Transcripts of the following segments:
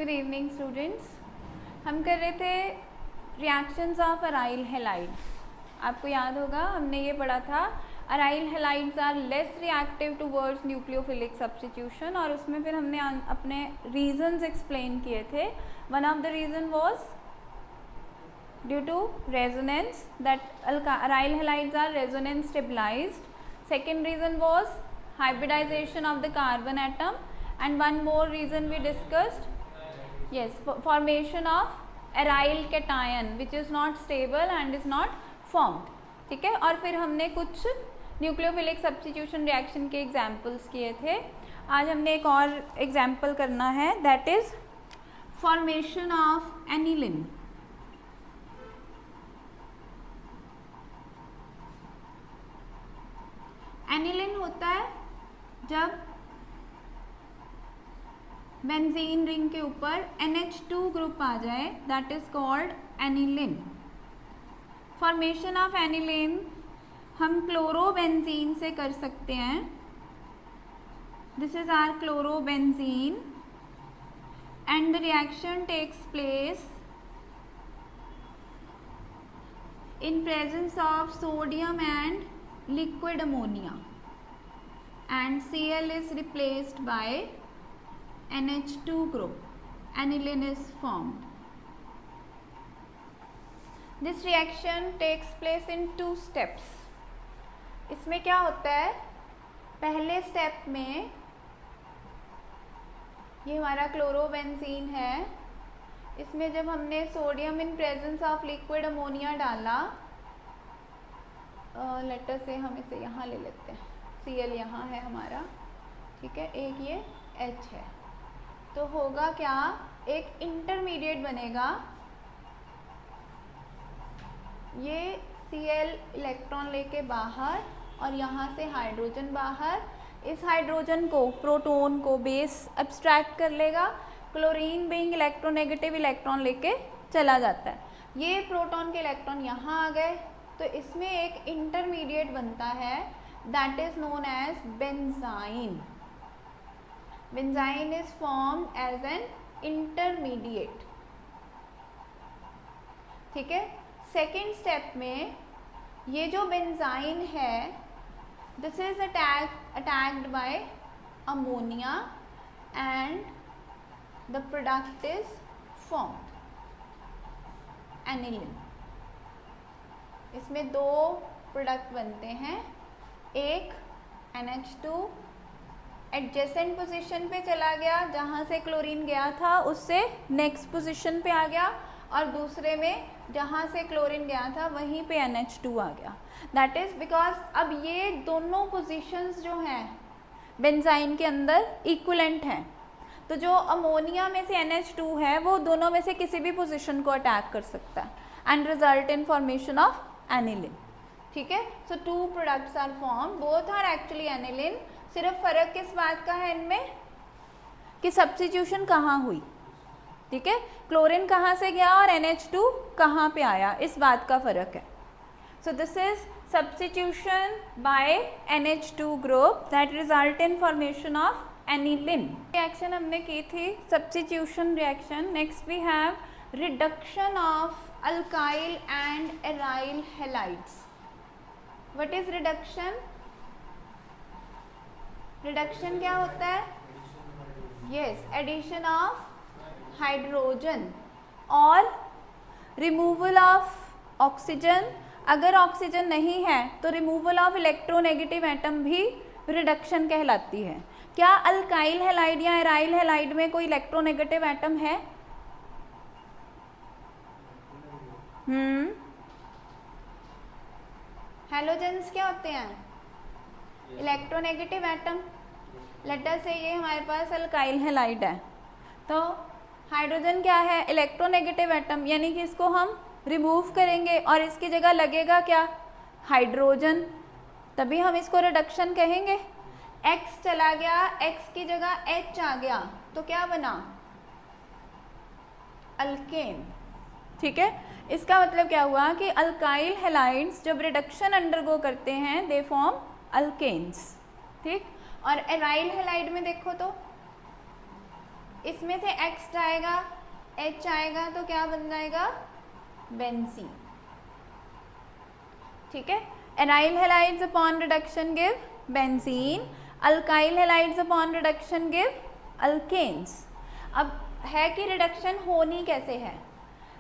Good evening students. हम कर रहे थे रिएक्शंस ऑफ अराइल हैलाइड्स। आपको याद होगा हमने ये पढ़ा था aryl halides are less reactive towards nucleophilic substitution, और उसमें फिर हमने अपने रीजंस एक्सप्लेन किए थे। One of the reason was due to resonance, that aryl halides are resonance stabilised. Second reason was hybridization of the carbon atom, and one more reason we discussed, yes, formation of aryl cation which is not stable and is not formed. ठीक है, और फिर हमने कुछ nucleophilic substitution reaction के examples किए थे. आज हमने एक और एग्जाम्पल करना है, that is formation of aniline. Aniline होता है जब बेंजीन रिंग के ऊपर NH2 ग्रुप आ जाए, that is called aniline. Formation of aniline हम क्लोरोबेंजीन से कर सकते हैं. This is our chlorobenzene and the reaction takes place in presence of sodium and liquid ammonia, and Cl is replaced by NH2 group. Aniline is formed. This reaction takes place in two steps. इसमें क्या होता है, पहले step में ये हमारा chlorobenzene है, इसमें जब हमने sodium in presence of liquid ammonia डाला, लेटर से हम इसे यहाँ ले लेते हैं, Cl यहाँ है हमारा, ठीक है, एक ये H है, तो होगा क्या, एक इंटरमीडिएट बनेगा. ये Cl इलेक्ट्रॉन लेके बाहर और यहाँ से हाइड्रोजन बाहर. इस हाइड्रोजन को, प्रोटॉन को बेस एब्स्ट्रैक्ट कर लेगा. क्लोरीन बीइंग इलेक्ट्रोनेगेटिव इलेक्ट्रॉन लेके चला जाता है. ये प्रोटॉन के इलेक्ट्रॉन यहाँ आ गए, तो इसमें एक इंटरमीडिएट बनता है, that is known as benzyne. Benzyne is formed as an intermediate. ठीक है. सेकेंड स्टेप में ये जो बेंजाइन है, this is attacked by ammonia and the product is formed aniline. इसमें दो प्रोडक्ट बनते हैं, एक NH2 एडजेसेंट पोजीशन पे चला गया, जहाँ से क्लोरीन गया था उससे नेक्स्ट पोजीशन पे आ गया, और दूसरे में जहाँ से क्लोरीन गया था वहीं पे NH2 आ गया. दैट इज़ बिकॉज अब ये दोनों पोजीशंस जो हैं बेंजाइन के अंदर इक्विवेलेंट हैं, तो जो अमोनिया में से NH2 है वो दोनों में से किसी भी पोजीशन को अटैक कर सकता है and result in formation of aniline. ठीक है. So two products are form, both are actually aniline. सिर्फ फर्क किस बात का है इनमें, कि सब्स्टिट्यूशन कहाँ हुई. ठीक है. क्लोरीन कहाँ से गया और NH2 कहाँ पे आया, इस बात का फर्क है. So this is substitution by NH2 group that result in formation of aniline. Reaction हमने की थी substitution reaction. Next we have reduction of alkyl and aryl halides. What is reduction? Reduction क्या होता है? Yes, addition of hydrogen और removal of oxygen. अगर oxygen नहीं है तो रिमूवल ऑफ इलेक्ट्रोनेगेटिव एटम भी रिडक्शन कहलाती है. क्या अल्काइल हैलाइड या एराइल हैलाइड में कोई इलेक्ट्रोनेगेटिव एटम है? हैलोजेंस क्या होते हैं? Electronegative atom. लेटर से ये हमारे पास अल्काइल हैलाइड है, तो हाइड्रोजन क्या है? इलेक्ट्रोनेगेटिव एटम, यानी कि इसको हम रिमूव करेंगे और इसकी जगह लगेगा क्या? हाइड्रोजन. तभी हम इसको रिडक्शन कहेंगे. X चला गया, X की जगह H आ गया, तो क्या बना? अल्केन. ठीक है. इसका मतलब क्या हुआ कि अल्काइल हैलाइड्स जब रिडक्शन अंडरगो करते हैं दे फॉर्म अल्केन्स. ठीक. और एराइल हैलाइड में देखो तो इसमें से X जाएगा, H आएगा, तो क्या बन जाएगा? बेंजीन। ठीक है, aryl halides upon reduction give benzene, alkyl halides upon reduction give alkanes. अब है कि रिडक्शन होनी कैसे है?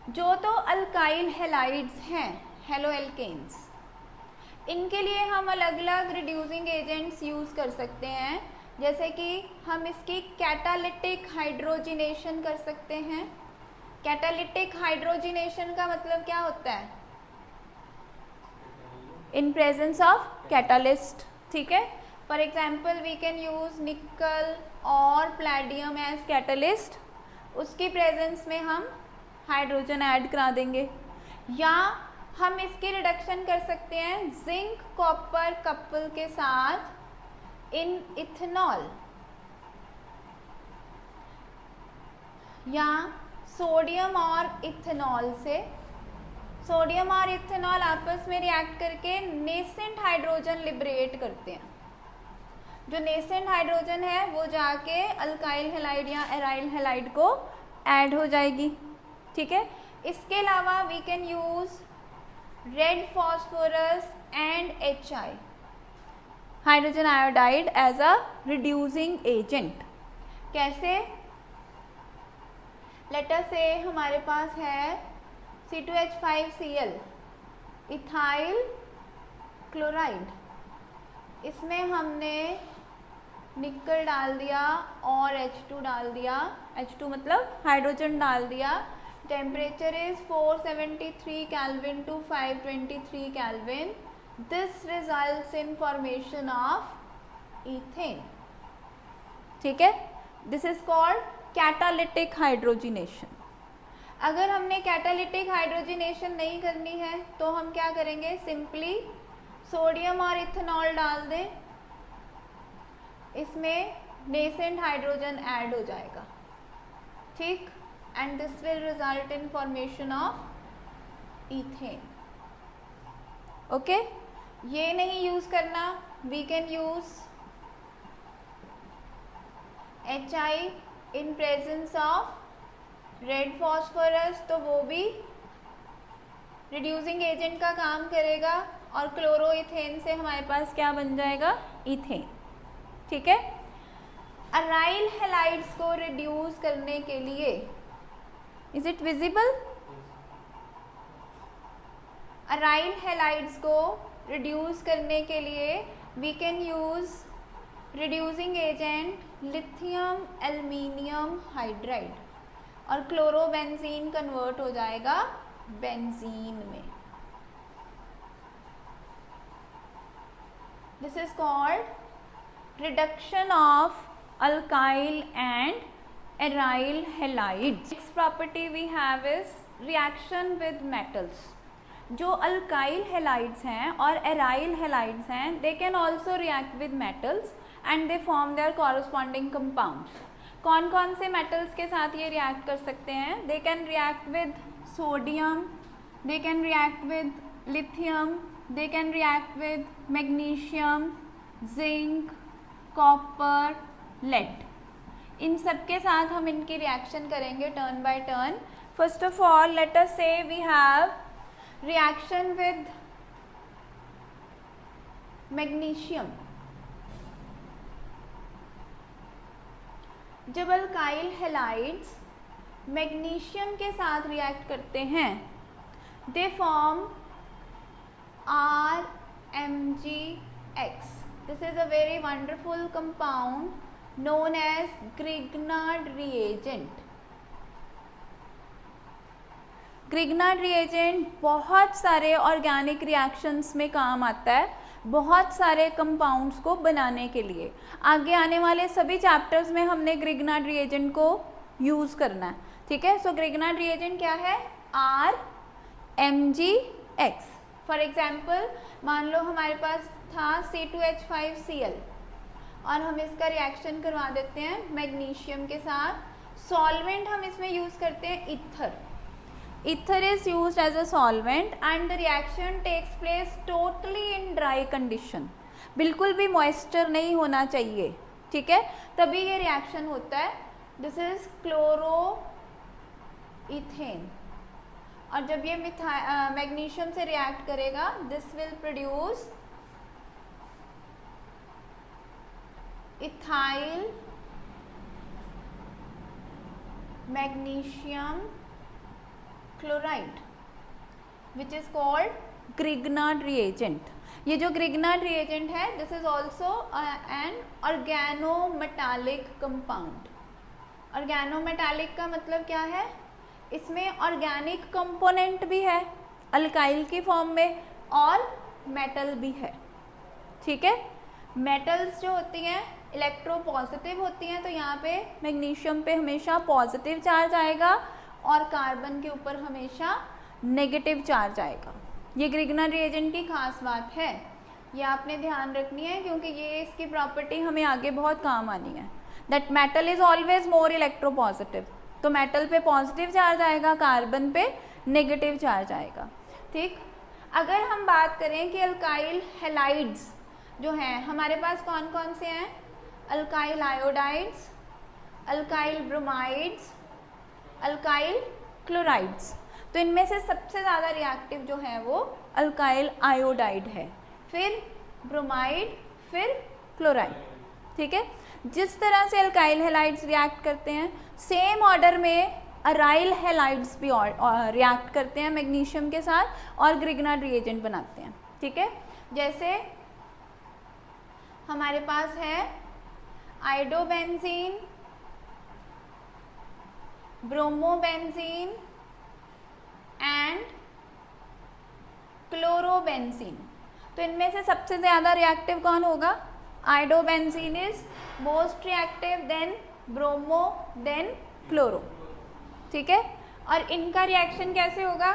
जो तो अल्काइल हैलाइड्स हैं, हेलो एल्केन्स, इनके लिए हम अलग अलग रिड्यूसिंग एजेंट्स यूज़ कर सकते हैं, जैसे कि हम इसकी कैटालिटिक हाइड्रोजिनेशन कर सकते हैं। कैटालिटिक हाइड्रोजिनेशन का मतलब क्या होता है? In presence of catalyst. ठीक है, for example we can use nickel और प्लैटियम एज कैटलिस्ट, उसकी प्रेजेंस में हम हाइड्रोजन ऐड करा देंगे। या हम इसकी रिडक्शन कर सकते हैं जिंक कॉपर कपल के साथ इन इथेनॉल, या सोडियम और इथेनॉल से। सोडियम और इथेनॉल आपस में रिएक्ट करके नेसेंट हाइड्रोजन लिबरेट करते हैं। जो नेसेंट हाइड्रोजन है वो जाके अल्काइल हैलाइड या एराइल हैलाइड को ऐड हो जाएगी। ठीक है, इसके अलावा we can use red phosphorus and HI, hydrogen iodide, as a reducing agent. कैसे? लेटर से हमारे पास है C2H5Cl, इथाइल क्लोराइड, इसमें हमने निकल डाल दिया और H2 डाल दिया, H2 मतलब हाइड्रोजन डाल दिया। Temperature is 473 Kelvin to 523 Kelvin. This results in formation of ethane. ठीक है, this is called catalytic hydrogenation. अगर हमने कैटालिटिक हाइड्रोजिनेशन नहीं करनी है तो हम क्या करेंगे? सिंपली सोडियम और इथेनॉल डाल दें, इसमें नेसेंट हाइड्रोजन ऐड हो जाएगा। ठीक, and this will result in formation of ethane. Okay, ये नहीं यूज करना, we can use HI in presence of red phosphorus, तो वो भी रिड्यूसिंग एजेंट का काम करेगा और क्लोरोइथेन से हमारे पास क्या बन जाएगा? इथेन। ठीक है, अराइल हैलाइड्स को रिड्यूस करने के लिए, is it visible? Aryl halides को रिड्यूस करने के लिए we can use reducing agent lithium aluminium hydride, और क्लोरोबेंजीन कन्वर्ट हो जाएगा बेंजीन में। This is called reduction of alkyl and aryl halides. Next property we have is reaction with metals. जो alkyl halides हैं और एराइल हैलाइड्स हैं, they can also react with metals and they form their corresponding compounds. कौन कौन से metals के साथ ये रिएक्ट कर सकते हैं? They can react with sodium, they can react with lithium, they can react with magnesium, zinc, copper, lead. इन सब के साथ हम इनकी रिएक्शन करेंगे turn by turn. First of all let us say we have reaction with magnesium. जब alkyl halides magnesium के साथ रिएक्ट करते हैं, they form RMgX. This is a very wonderful compound known as Grignard reagent. Grignard reagent बहुत सारे organic reactions में काम आता है, बहुत सारे कंपाउंड्स को बनाने के लिए। आगे आने वाले सभी चैप्टर्स में हमने ग्रिग्नार्ड रिएजेंट को यूज़ करना है। ठीक है, सो ग्रिग्नार्ड रिएजेंट क्या है? RMgX। फॉर एग्जाम्पल मान लो हमारे पास था C2H5Cl और हम इसका रिएक्शन करवा देते हैं मैग्नीशियम के साथ। सॉल्वेंट हम इसमें यूज़ करते हैं ether. Ether is used as a solvent and the reaction takes place totally in dry condition. बिल्कुल भी मॉइस्चर नहीं होना चाहिए। ठीक है, तभी ये रिएक्शन होता है। This is chloro ethane. और जब ये मैग्नीशियम से रिएक्ट करेगा, this will produce ethyl magnesium chloride which is called Grignard reagent. ये जो ग्रिग्नार्ड रिएजेंट है, this is also an organometallic compound. Organometallic का मतलब क्या है? इसमें ऑर्गेनिक कंपोनेंट भी है अल्काइल की फॉर्म में और मेटल भी है। ठीक है, मेटल्स जो होती हैं इलेक्ट्रो पॉजिटिव होती हैं, तो यहाँ पे मैग्नीशियम पे हमेशा पॉजिटिव चार्ज आएगा और कार्बन के ऊपर हमेशा नेगेटिव चार्ज आएगा। ये ग्रिग्नार्ड रिएजेंट की खास बात है, ये आपने ध्यान रखनी है क्योंकि ये इसकी प्रॉपर्टी हमें आगे बहुत काम आनी है। That metal is always more electro positive, तो मेटल पे पॉजिटिव चार्ज आएगा, कार्बन पे नेगेटिव चार्ज आएगा। ठीक, अगर हम बात करें कि अल्काइल हैलाइड्स जो हैं हमारे पास कौन कौन से हैं? Alkyl iodides, alkyl bromides, alkyl chlorides. तो इनमें से सबसे ज़्यादा रिएक्टिव जो है वो अल्काइल आयोडाइड है, फिर ब्रोमाइड, फिर क्लोराइड। ठीक है, जिस तरह से अल्काइल हैलाइड्स रिएक्ट करते हैं, सेम ऑर्डर में अराइल हैलाइड्स भी रिएक्ट करते हैं मैग्नीशियम के साथ और ग्रिग्नार्ड रिएजेंट बनाते हैं। ठीक है, जैसे हमारे पास है आइडोबेंजीन, ब्रोमोबेंजीन एंड क्लोरोबेंजीन। तो इनमें से सबसे ज़्यादा रिएक्टिव कौन होगा? Iodobenzene is most reactive, then bromo, then chloro. ठीक है, और इनका रिएक्शन कैसे होगा?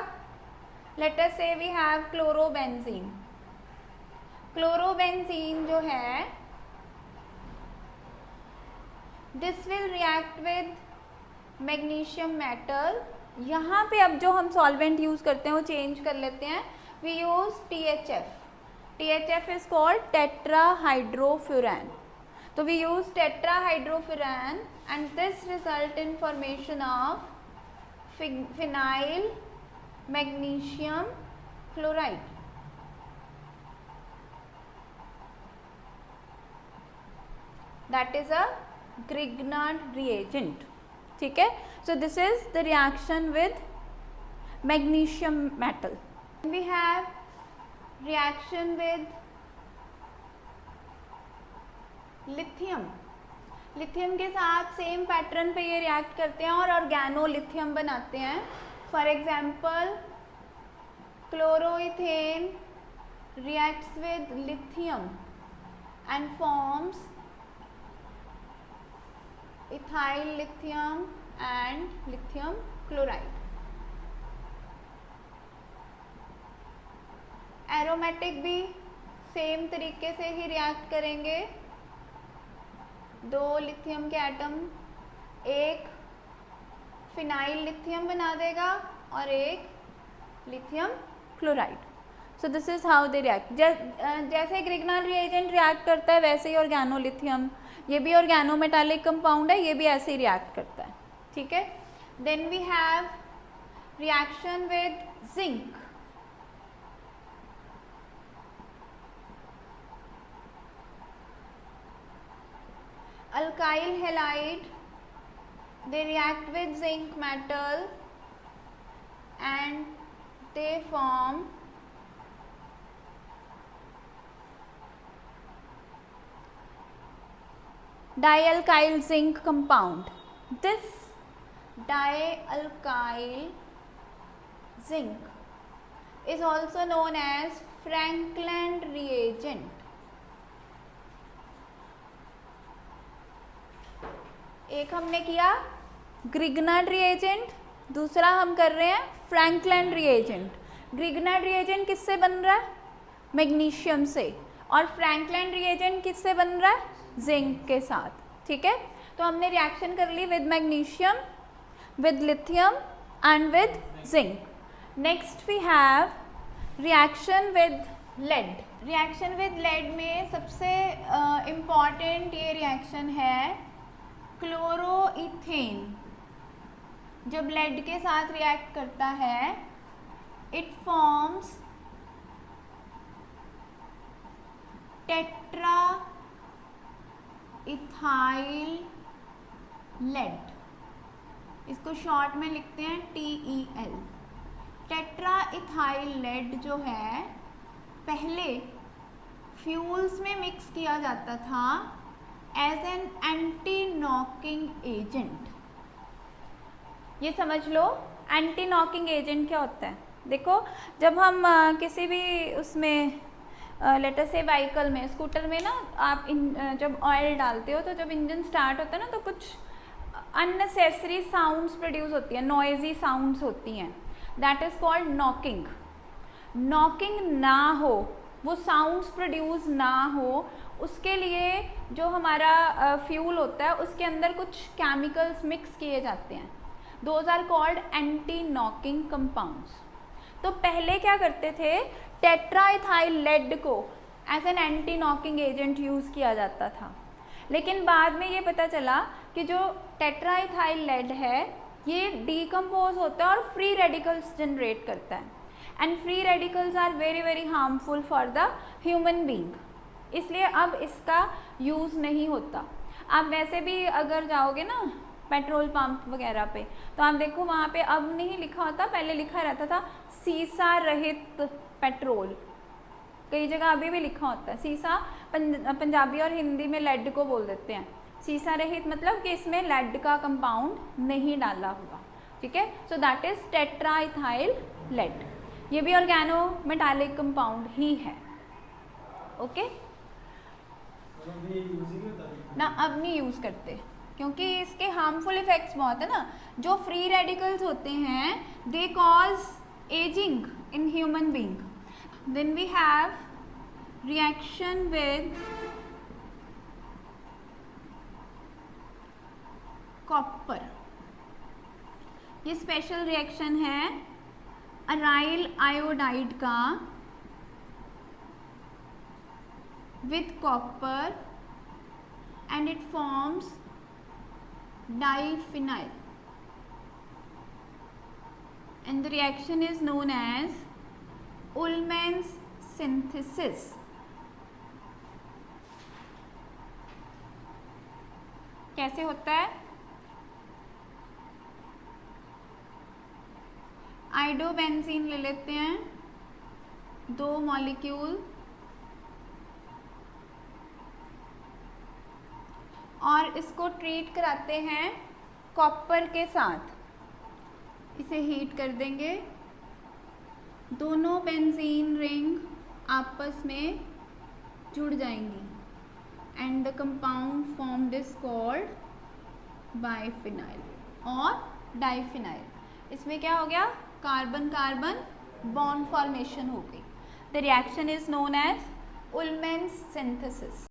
Late us say we have chlorobenzene. Chlorobenzene जो है this will react with magnesium metal. यहाँ पे अब जो हम सॉल्वेंट यूज करते हैं वो चेंज कर लेते हैं, we use THF। THF is called tetrahydrofuran. तो we use tetrahydrofuran and this result in formation of phenyl magnesium chloride. That is a Grignard reagent. ठीक है, so this is the reaction with magnesium metal. We have reaction with lithium. Lithium के साथ same pattern पे ये react करते हैं और organolithium बनाते हैं। For example chloroethane reacts with lithium and forms ethyl lithium and lithium chloride. Aromatic भी सेम तरीके से ही रिएक्ट करेंगे। दो लिथियम के एटम एक फिनाइल लिथियम बना देगा और एक lithium chloride. So this is how they react. जैसे ग्रिग्नार्ड रिएजेंट रिएक्ट करता है वैसे ही ऑर्गेनोलिथियम, ये भी ऑर्गेनोमेटालिक कंपाउंड है, ये भी ऐसे ही रिएक्ट करता है। ठीक है, then we have reaction with zinc. Alkyl halide, they react with zinc metal and they form dialkyl zinc compound. This dialkyl zinc is also known as Franklin reagent. एक हमने किया ग्रिग्नार्ड रिएजेंट, दूसरा हम कर रहे हैं फ्रैंकलैंड रिएजेंट। ग्रिग्नार्ड रिएजेंट किससे बन रहा है? मैग्नीशियम से। और फ्रैंकलैंड रिएजेंट किससे बन रहा है? जिंक के साथ। ठीक है, तो हमने रिएक्शन कर ली with magnesium, with lithium and with zinc. Next we have reaction with lead. Reaction with lead में सबसे इम्पॉर्टेंट ये रिएक्शन है क्लोरोइथेन जब लेड के साथ रिएक्ट करता है, it forms tetraethyl lead, इसको शॉर्ट में लिखते हैं TEL। टेट्रा इथाइल लेड जो है पहले फ्यूल्स में मिक्स किया जाता था as an anti knocking agent. ये समझ लो एंटी नॉकिंग एजेंट क्या होता है। देखो जब हम किसी भी उसमें लेटर से व्हीकल में, स्कूटर में ना आप जब ऑयल डालते हो तो जब इंजन स्टार्ट होता है ना तो कुछ अननेसेसरी साउंड्स प्रोड्यूस होती हैं, नॉइजी साउंड्स होती हैं, that is called knocking. Knocking ना हो, वो साउंड्स प्रोड्यूस ना हो, उसके लिए जो हमारा फ्यूल होता है उसके अंदर कुछ केमिकल्स मिक्स किए जाते हैं, those are called anti knocking compounds. तो पहले क्या करते थे, टेट्राइथाइल लेड को as an anti knocking agent use किया जाता था, लेकिन बाद में ये पता चला कि जो टेट्राइथाइल लेड है ये डीकम्पोज होता है और फ्री रेडिकल्स जनरेट करता है, and free radicals are very very harmful for the human being, इसलिए अब इसका यूज़ नहीं होता। आप वैसे भी अगर जाओगे ना पेट्रोल पंप वगैरह पे तो आप देखो वहाँ पे अब नहीं लिखा होता, पहले लिखा रहता था सीसा रहित पेट्रोल, कई जगह अभी भी लिखा होता है सीसा। पंजाबी और हिंदी में लेड को बोल देते हैं, सीसा रहित मतलब कि इसमें लेड का कंपाउंड नहीं डाला हुआ, ठीक है। So that is tetraethyl lead, ये भी ऑर्गेनो मेटालिक कंपाउंड ही है, ओके ना। अब नहीं यूज़ करते क्योंकि इसके हार्मफुल इफेक्ट्स बहुत है ना। जो फ्री रेडिकल्स होते हैं they cause ageing in human being. Then we have reaction with copper, ये स्पेशल रिएक्शन है अराइल आयोडाइड का with copper and it forms diphenyl, and the reaction is known as Ullmann's synthesis। कैसे होता है, iodobenzene ले लेते हैं 2 molecule और इसको ट्रीट कराते हैं कॉपर के साथ, इसे हीट कर देंगे, दोनों बेंजीन रिंग आपस में जुड़ जाएंगी and the compound formed is called biphenyl और डाइफिनाइल। इसमें क्या हो गया, कार्बन कार्बन बॉन्ड फॉर्मेशन हो गई। The reaction is known as Ullmann's synthesis.